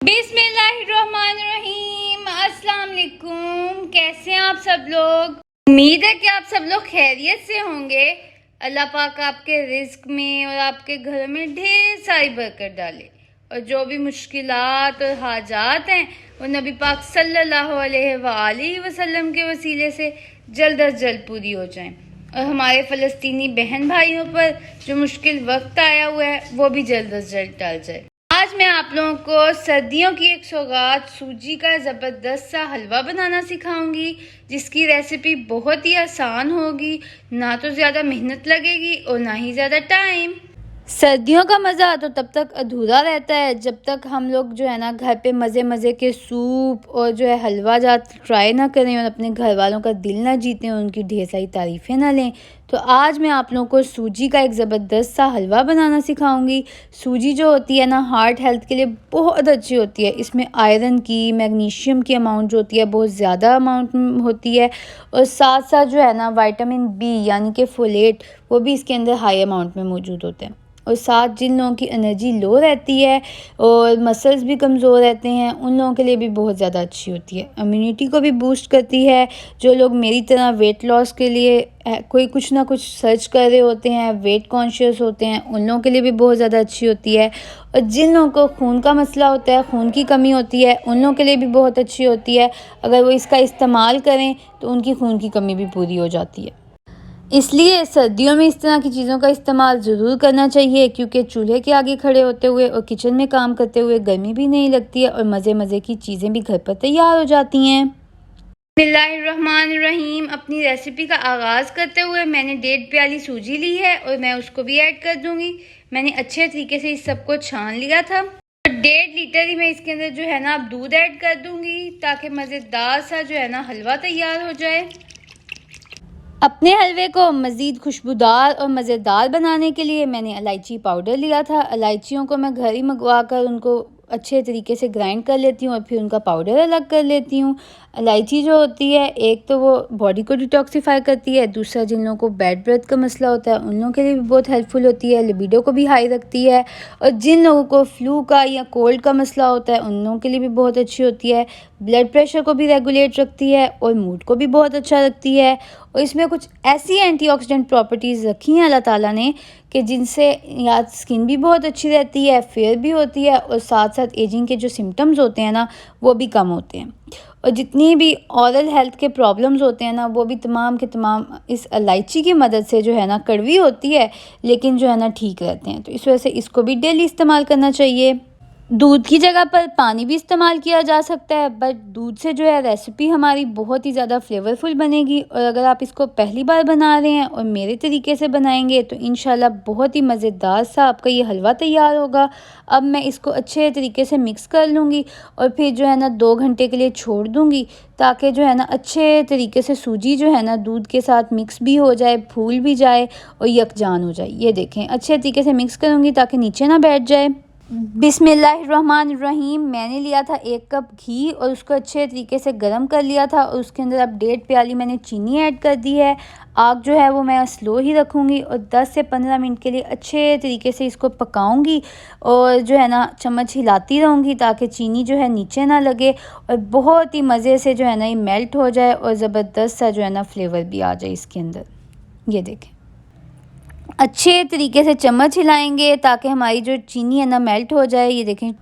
बिस्मिल्लाहिर्रहमानिर्रहीम। अस्सलाम वालेकुम। कैसे हैं आप सब लोग? उम्मीद है कि आप सब लोग खैरियत से होंगे। अल्लाह पाक आपके रिज्क में और आपके घर में ढेर सारी बरकत डाले और जो भी मुश्किलात और हाजात हैं वो नबी पाक सल्लल्लाहु अलैहि वसल्लम के वसीले से जल्द अज जल्द पूरी हो जाएं और हमारे फ़लस्तीनी बहन भाइयों पर जो मुश्किल वक्त आया हुआ है वो भी जल्द अज जल्द टल जाए। आज मैं आप लोगों को सर्दियों की एक सौगात सूजी का ज़बरदस्त सा हलवा बनाना सिखाऊंगी, जिसकी रेसिपी बहुत ही आसान होगी। ना तो ज़्यादा मेहनत लगेगी और ना ही ज़्यादा टाइम। सर्दियों का मज़ा तो तब तक अधूरा रहता है जब तक हम लोग जो है ना घर पे मज़े के सूप और जो है हलवा जात ट्राई ना करें और अपने घर वालों का दिल ना जीतें और उनकी ढेर सारी तारीफ़ें ना लें। तो आज मैं आप लोगों को सूजी का एक ज़बरदस्त सा हलवा बनाना सिखाऊंगी। सूजी जो होती है ना हार्ट हेल्थ के लिए बहुत अच्छी होती है। इसमें आयरन की मैग्नीशियम की अमाउंट जो होती है बहुत ज़्यादा अमाउंट होती है और साथ साथ जो है ना विटामिन बी यानी कि फोलेट वो भी इसके अंदर हाई अमाउंट में मौजूद होते हैं। और साथ जिन लोगों की एनर्जी लो रहती है और मसल्स भी कमज़ोर रहते हैं उन लोगों के लिए भी बहुत ज़्यादा अच्छी होती है। इम्यूनिटी को भी बूस्ट करती है। जो लोग मेरी तरह वेट लॉस के लिए कोई कुछ ना कुछ सर्च कर रहे होते हैं, वेट कॉन्शियस होते हैं, उन लोगों के लिए भी बहुत ज़्यादा अच्छी होती है। और जिन लोगों को खून का मसला होता है, खून की कमी होती है, उन लोगों के लिए भी बहुत अच्छी होती है। अगर वो इसका इस्तेमाल करें तो उनकी खून की कमी भी पूरी हो जाती है। इसलिए सर्दियों में इस तरह की चीज़ों का इस्तेमाल ज़रूर करना चाहिए, क्योंकि चूल्हे के आगे खड़े होते हुए और किचन में काम करते हुए गर्मी भी नहीं लगती है और मज़े की चीज़ें भी घर पर तैयार हो जाती हैं। बिस्मिल्लाहिर्रहमानिर्रहीम। अपनी रेसिपी का आगाज़ करते हुए मैंने 1.5 प्याली सूजी ली है और मैं उसको भी ऐड कर दूँगी। मैंने अच्छे तरीके से इस सबको छान लिया था और 1.5 लीटर ही मैं इसके अंदर जो है ना अब दूध ऐड कर दूँगी ताकि मज़ेदार सा जो है ना हलवा तैयार हो जाए। अपने हलवे को मज़ीद खुशबूदार और मज़ेदार बनाने के लिए मैंने इलायची पाउडर लिया था। इलायचियों को मैं घर ही मंगवा कर उनको अच्छे तरीके से ग्राइंड कर लेती हूँ और फिर उनका पाउडर अलग कर लेती हूँ। इलायची जो होती है एक तो वो बॉडी को डिटॉक्सिफाई करती है, दूसरा जिन लोगों को बैड ब्रेथ का मसला होता है उन लोगों के लिए भी बहुत हेल्पफुल होती है, लिबिडो को भी हाई रखती है। और जिन लोगों को फ्लू का या कोल्ड का मसला होता है उन लोगों के लिए भी बहुत अच्छी होती है। ब्लड प्रेशर को भी रेगुलेट रखती है और मूड को भी बहुत अच्छा रखती है। और इसमें कुछ ऐसी एंटीऑक्सीडेंट प्रॉपर्टीज़ रखी हैं अल्लाह ताला ने कि जिनसे या स्किन भी बहुत अच्छी रहती है, फेयर भी होती है और साथ साथ एजिंग के जो सिम्टम्स होते हैं ना वो भी कम होते हैं। और जितनी भी ओरल हेल्थ के प्रॉब्लम्स होते हैं ना वो भी तमाम के तमाम इस इलायची की मदद से जो है ना कड़वी होती है लेकिन जो है ना ठीक रहते हैं। तो इस वजह से इसको भी डेली इस्तेमाल करना चाहिए। दूध की जगह पर पानी भी इस्तेमाल किया जा सकता है, बट दूध से जो है रेसिपी हमारी बहुत ही ज़्यादा फ्लेवरफुल बनेगी। और अगर आप इसको पहली बार बना रहे हैं और मेरे तरीके से बनाएंगे तो इंशाल्लाह बहुत ही मज़ेदार सा आपका ये हलवा तैयार होगा। अब मैं इसको अच्छे तरीके से मिक्स कर लूँगी और फिर जो है ना 2 घंटे के लिए छोड़ दूँगी ताकि जो है ना अच्छे तरीके से सूजी जो है ना दूध के साथ मिक्स भी हो जाए, फूल भी जाए और यकजान हो जाए। ये देखें अच्छे तरीके से मिक्स करूँगी ताकि नीचे ना बैठ जाए। बिस्मिल्लाहिर्रहमानिर्रहीम। मैंने लिया था 1 कप घी और उसको अच्छे तरीके से गरम कर लिया था और उसके अंदर अब 1.5 प्याली मैंने चीनी ऐड कर दी है। आग जो है वो मैं स्लो ही रखूँगी और 10 से 15 मिनट के लिए अच्छे तरीके से इसको पकाऊँगी और जो है ना चम्मच हिलाती रहूँगी ताकि चीनी जो है नीचे ना लगे और बहुत ही मज़े से जो है ना ये मेल्ट हो जाए और ज़बरदस्त सा जो है ना फ्लेवर भी आ जाए इसके अंदर। ये देखें अच्छे तरीके से चम्मच हिलाएंगे ताकि हमारी जो चीनी है ना मेल्ट हो जाए। ये देखें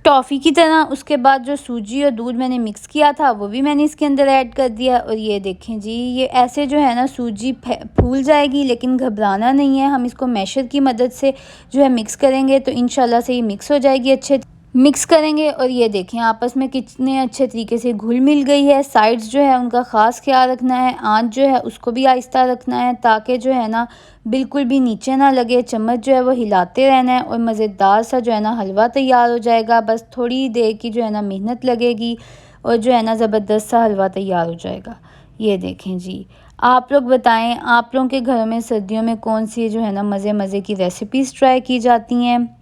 टॉफ़ी की तरह। उसके बाद जो सूजी और दूध मैंने मिक्स किया था वो भी मैंने इसके अंदर ऐड कर दिया और ये देखें जी ये ऐसे जो है ना सूजी फूल जाएगी, लेकिन घबराना नहीं है। हम इसको मैशर की मदद से जो है मिक्स करेंगे तो इंशाल्लाह से ये मिक्स हो जाएगी। अच्छे मिक्स करेंगे और ये देखें आपस में कितने अच्छे तरीके से घुल मिल गई है। साइड्स जो है उनका ख़ास ख्याल रखना है, आंच जो है उसको भी आहिस्ता रखना है ताकि जो है ना बिल्कुल भी नीचे ना लगे। चम्मच जो है वो हिलाते रहना है और मज़ेदार सा जो है ना हलवा तैयार हो जाएगा। बस थोड़ी देर की जो है ना मेहनत लगेगी और जो है ना ज़बरदस्त सा हलवा तैयार हो जाएगा। ये देखें जी आप लोग बताएं आप लोगों के घरों में सर्दियों में कौन सी जो है ना मज़े की रेसिपीज़ ट्राई की जाती हैं,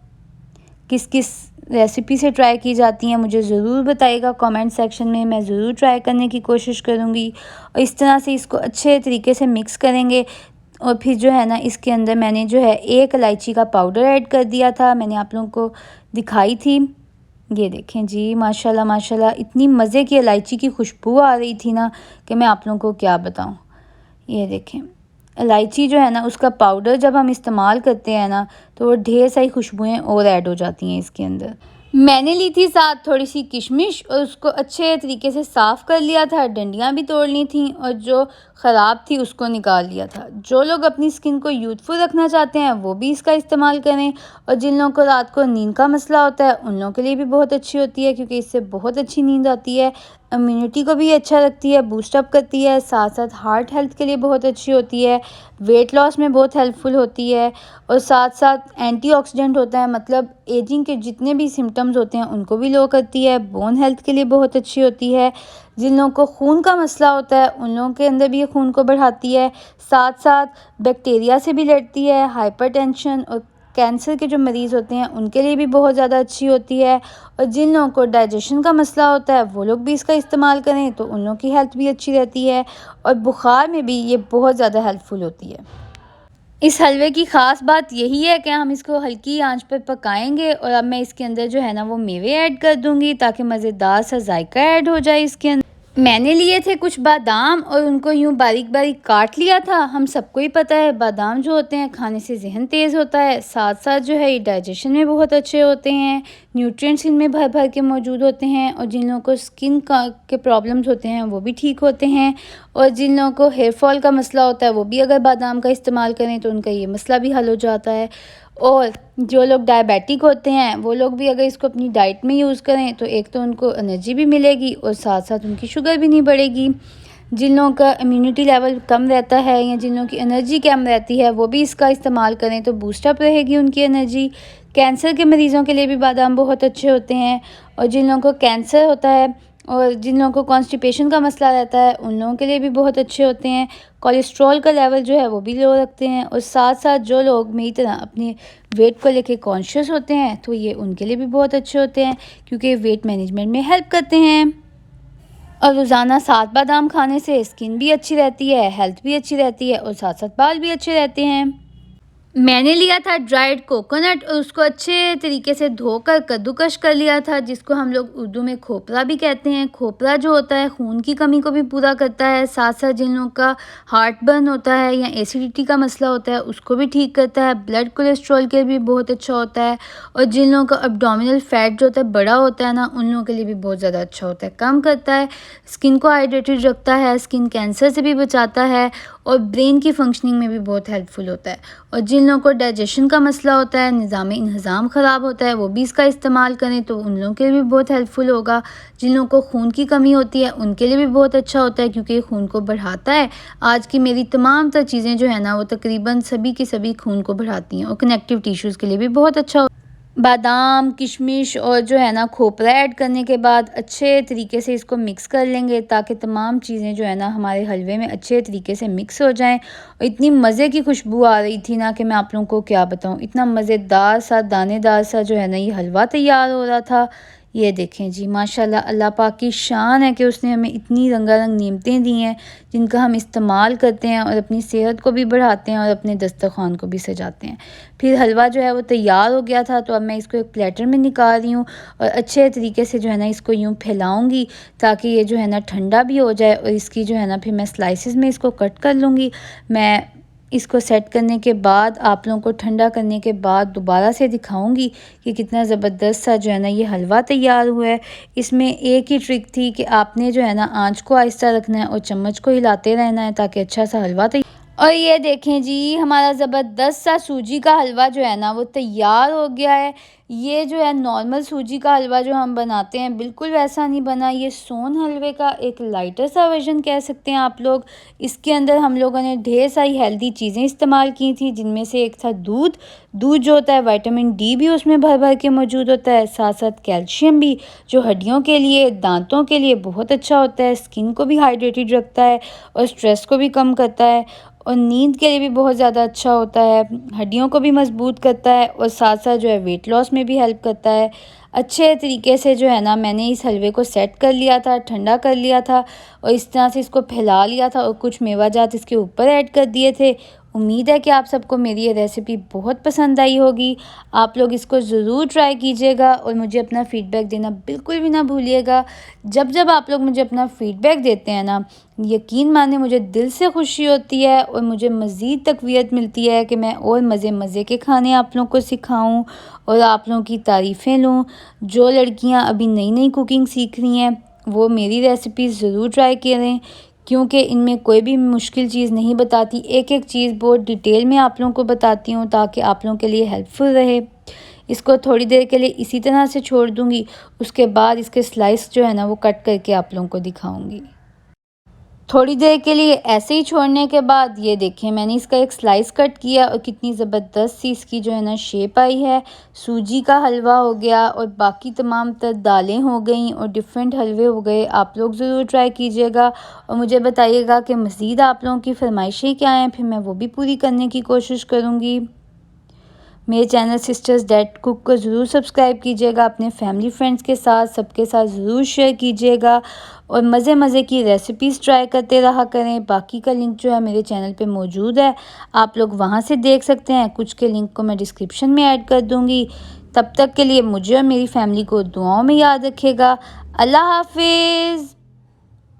किस किस रेसिपी से ट्राई की जाती हैं मुझे ज़रूर बताइएगा कमेंट सेक्शन में। मैं ज़रूर ट्राई करने की कोशिश करूँगी। और इस तरह से इसको अच्छे तरीके से मिक्स करेंगे और फिर जो है ना इसके अंदर मैंने जो है 1 इलायची का पाउडर ऐड कर दिया था। मैंने आप लोगों को दिखाई थी ये देखें जी, माशाल्लाह माशाल्लाह, इतनी मज़े की इलायची की खुशबू आ रही थी ना कि मैं आप लोगों को क्या बताऊं। ये देखें, इलायची जो है ना, उसका पाउडर जब हम इस्तेमाल करते हैं ना, तो वो ढेर सारी खुशबुएं और ऐड हो जाती हैं इसके अंदर। मैंने ली थी साथ थोड़ी सी किशमिश और उसको अच्छे तरीके से साफ़ कर लिया था, डंडियाँ भी तोड़ ली थी और जो ख़राब थी उसको निकाल लिया था। जो लोग अपनी स्किन को यूथफुल रखना चाहते हैं वो भी इसका इस्तेमाल करें, और जिन लोगों को रात को नींद का मसला होता है उन लोगों के लिए भी बहुत अच्छी होती है, क्योंकि इससे बहुत अच्छी नींद आती है। इम्यूनिटी को भी अच्छा रखती है, बूस्टअप करती है, साथ साथ हार्ट हेल्थ के लिए बहुत अच्छी होती है, वेट लॉस में बहुत हेल्पफुल होती है, और साथ साथ एंटीऑक्सीडेंट होता है, मतलब एजिंग के जितने भी सिम्टम्स होते हैं उनको भी लो करती है। बोन हेल्थ के लिए बहुत अच्छी होती है। जिन लोगों को खून का मसला होता है उन लोगों के अंदर भी ये खून को बढ़ाती है। साथ साथ बैक्टीरिया से भी लड़ती है। हाइपरटेंशन और कैंसर के जो मरीज़ होते हैं उनके लिए भी बहुत ज़्यादा अच्छी होती है। और जिन लोगों को डाइजेशन का मसला होता है वो लोग भी इसका इस्तेमाल करें तो उन लोगों की हेल्थ भी अच्छी रहती है, और बुखार में भी ये बहुत ज़्यादा हेल्पफुल होती है। इस हलवे की ख़ास बात यही है कि हम इसको हल्की आंच पर पकाएंगे, और अब मैं इसके अंदर जो है ना वो मेवे ऐड कर दूंगी ताकि मज़ेदार सा जायका ऐड हो जाए इसके अंदर। मैंने लिए थे कुछ बादाम और उनको यूं बारीक बारीक काट लिया था। हम सबको ही पता है बादाम जो होते हैं खाने से जहन तेज़ होता है, साथ साथ जो है ये डाइजेशन में बहुत अच्छे होते हैं, न्यूट्रिएंट्स इनमें भर भर के मौजूद होते हैं, और जिन लोगों को स्किन का के प्रॉब्लम्स होते हैं वो भी ठीक होते हैं, और जिन लोगों को हेयर फॉल का मसला होता है वो भी अगर बादाम का इस्तेमाल करें तो उनका ये मसला भी हल हो जाता है। और जो लोग डायबिटिक होते हैं वो लोग भी अगर इसको अपनी डाइट में यूज़ करें तो एक तो उनको एनर्जी भी मिलेगी और साथ साथ उनकी शुगर भी नहीं बढ़ेगी। जिन लोगों का इम्यूनिटी लेवल कम रहता है या जिन लोगों की एनर्जी कम रहती है वो भी इसका इस्तेमाल करें तो बूस्टअप रहेगी उनकी एनर्जी। कैंसर के मरीज़ों के लिए भी बादाम बहुत अच्छे होते हैं, और जिन लोगों को कैंसर होता है और जिन लोगों को कॉन्स्टिपेशन का मसला रहता है उन लोगों के लिए भी बहुत अच्छे होते हैं। कोलेस्ट्रॉल का लेवल जो है वो भी लो रखते हैं, और साथ साथ जो लोग मेरी तरह अपने वेट को लेके कॉन्शियस होते हैं तो ये उनके लिए भी बहुत अच्छे होते हैं, क्योंकि वेट मैनेजमेंट में हेल्प करते हैं। और रोज़ाना 7 बादाम खाने से स्किन भी अच्छी रहती है, हेल्थ भी अच्छी रहती है, और साथ साथ बाल भी अच्छे रहते हैं। मैंने लिया था ड्राइड कोकोनट और उसको अच्छे तरीके से धोकर कद्दूकश कर लिया था, जिसको हम लोग उर्दू में खोपरा भी कहते हैं। खोपरा जो होता है खून की कमी को भी पूरा करता है, साथ साथ जिन लोगों का हार्ट बर्न होता है या एसिडिटी का मसला होता है उसको भी ठीक करता है। ब्लड कोलेस्ट्रॉल के लिए भी बहुत अच्छा होता है, और जिन लोगों का अब्डोमिनल फैट जो होता है बड़ा होता है ना उन लोगों के लिए भी बहुत ज़्यादा अच्छा होता है, कम करता है, स्किन को हाइड्रेटेड रखता है, स्किन कैंसर से भी बचाता है, और ब्रेन की फंक्शनिंग में भी बहुत हेल्पफुल होता है। और जिन लोगों को डाइजेशन का मसला होता है, निज़ाम ख़राब होता है, वो भी इसका इस्तेमाल करें तो उन लोगों के लिए भी बहुत हेल्पफुल होगा। जिन लोगों को खून की कमी होती है उनके लिए भी बहुत अच्छा होता है, क्योंकि ये खून को बढ़ाता है। आज की मेरी तमाम तर चीज़ें जो है ना वो तकरीबन सभी की सभी खून को बढ़ाती हैं, और कनेक्टिव टिश्यूज़ के लिए भी बहुत अच्छा। बादाम, किशमिश और जो है ना खोपरा ऐड करने के बाद अच्छे तरीके से इसको मिक्स कर लेंगे, ताकि तमाम चीज़ें जो है ना हमारे हलवे में अच्छे तरीके से मिक्स हो जाएं। और इतनी मज़े की खुशबू आ रही थी ना कि मैं आप लोगों को क्या बताऊं, इतना मज़ेदार सा दानेदार सा जो है ना ये हलवा तैयार हो रहा था। ये देखें जी, माशाल्लाह अल्लाह पाक की शान है कि उसने हमें इतनी रंगारंग नेमतें दी हैं जिनका हम इस्तेमाल करते हैं और अपनी सेहत को भी बढ़ाते हैं और अपने दस्तरखान को भी सजाते हैं। फिर हलवा जो है वो तैयार हो गया था, तो अब मैं इसको एक प्लेटर में निकाल रही हूँ और अच्छे तरीके से जो है ना इसको यूँ फैलाऊँगी ताकि ये जो है ना ठंडा भी हो जाए, और इसकी जो है ना फिर मैं स्लाइसिस में इसको कट कर लूँगी। मैं इसको सेट करने के बाद आप लोगों को ठंडा करने के बाद दोबारा से दिखाऊंगी कि कितना ज़बरदस्त सा जो है ना ये हलवा तैयार हुआ है। इसमें एक ही ट्रिक थी कि आपने जो है ना आंच को आहिस्ता रखना है और चम्मच को हिलाते रहना है ताकि अच्छा सा हलवा तैयार। और ये देखें जी, हमारा ज़बरदस्त सा सूजी का हलवा जो है ना वो तैयार हो गया है। ये जो है नॉर्मल सूजी का हलवा जो हम बनाते हैं बिल्कुल वैसा नहीं बना, ये सोन हलवे का एक लाइटर सा वर्जन कह सकते हैं आप लोग। इसके अंदर हम लोगों ने ढेर सारी हेल्दी चीज़ें इस्तेमाल की थी, जिनमें से एक था दूध। दूध जो होता है विटामिन डी भी उसमें भर भर के मौजूद होता है, साथ साथ कैल्शियम भी जो हड्डियों के लिए, दांतों के लिए बहुत अच्छा होता है, स्किन को भी हाइड्रेटेड रखता है और स्ट्रेस को भी कम करता है, और नींद के लिए भी बहुत ज़्यादा अच्छा होता है, हड्डियों को भी मजबूत करता है, और साथ साथ जो है वेट लॉस में भी हेल्प करता है। अच्छे तरीके से जो है ना मैंने इस हलवे को सेट कर लिया था, ठंडा कर लिया था, और इस तरह से इसको फैला लिया था और कुछ मेवा जात इसके ऊपर ऐड कर दिए थे, उम्मीद है कि आप सबको मेरी ये रेसिपी बहुत पसंद आई होगी। आप लोग इसको ज़रूर ट्राई कीजिएगा और मुझे अपना फ़ीडबैक देना बिल्कुल भी ना भूलिएगा। जब जब आप लोग मुझे अपना फ़ीडबैक देते हैं ना, यकीन मानिए मुझे दिल से खुशी होती है और मुझे मज़ीद तक़वियत मिलती है कि मैं और मज़े मज़े के खाने आप लोगों को सिखाऊं और आप लोगों की तारीफ़ें लूं। जो लड़कियां अभी नई नई कुकिंग सीख रही हैं वो मेरी रेसिपीज़ ज़रूर ट्राई करें, क्योंकि इनमें कोई भी मुश्किल चीज़ नहीं बताती। एक एक चीज़ बहुत डिटेल में आप लोगों को बताती हूँ ताकि आप लोगों के लिए हेल्पफुल रहे। इसको थोड़ी देर के लिए इसी तरह से छोड़ दूँगी, उसके बाद इसके स्लाइस जो है ना वो कट करके आप लोगों को दिखाऊँगी। थोड़ी देर के लिए ऐसे ही छोड़ने के बाद ये देखें मैंने इसका एक स्लाइस कट किया और कितनी ज़बरदस्त सी इसकी जो है ना शेप आई है। सूजी का हलवा हो गया और बाकी तमाम तर दालें हो गई और डिफरेंट हलवे हो गए। आप लोग ज़रूर ट्राई कीजिएगा और मुझे बताइएगा कि मज़ीद आप लोगों की फरमाइशें क्या हैं, फिर मैं वो भी पूरी करने की कोशिश करूँगी। मेरे चैनल सिस्टर्स डैड कुक को ज़रूर सब्सक्राइब कीजिएगा, अपने फैमिली फ्रेंड्स के साथ सबके साथ ज़रूर शेयर कीजिएगा और मज़े मज़े की रेसिपीज़ ट्राई करते रहा करें। बाकी का लिंक जो है मेरे चैनल पे मौजूद है, आप लोग वहाँ से देख सकते हैं। कुछ के लिंक को मैं डिस्क्रिप्शन में ऐड कर दूँगी। तब तक के लिए मुझे और मेरी फैमिली को दुआओं में याद रखिएगा। अल्लाह हाफिज़।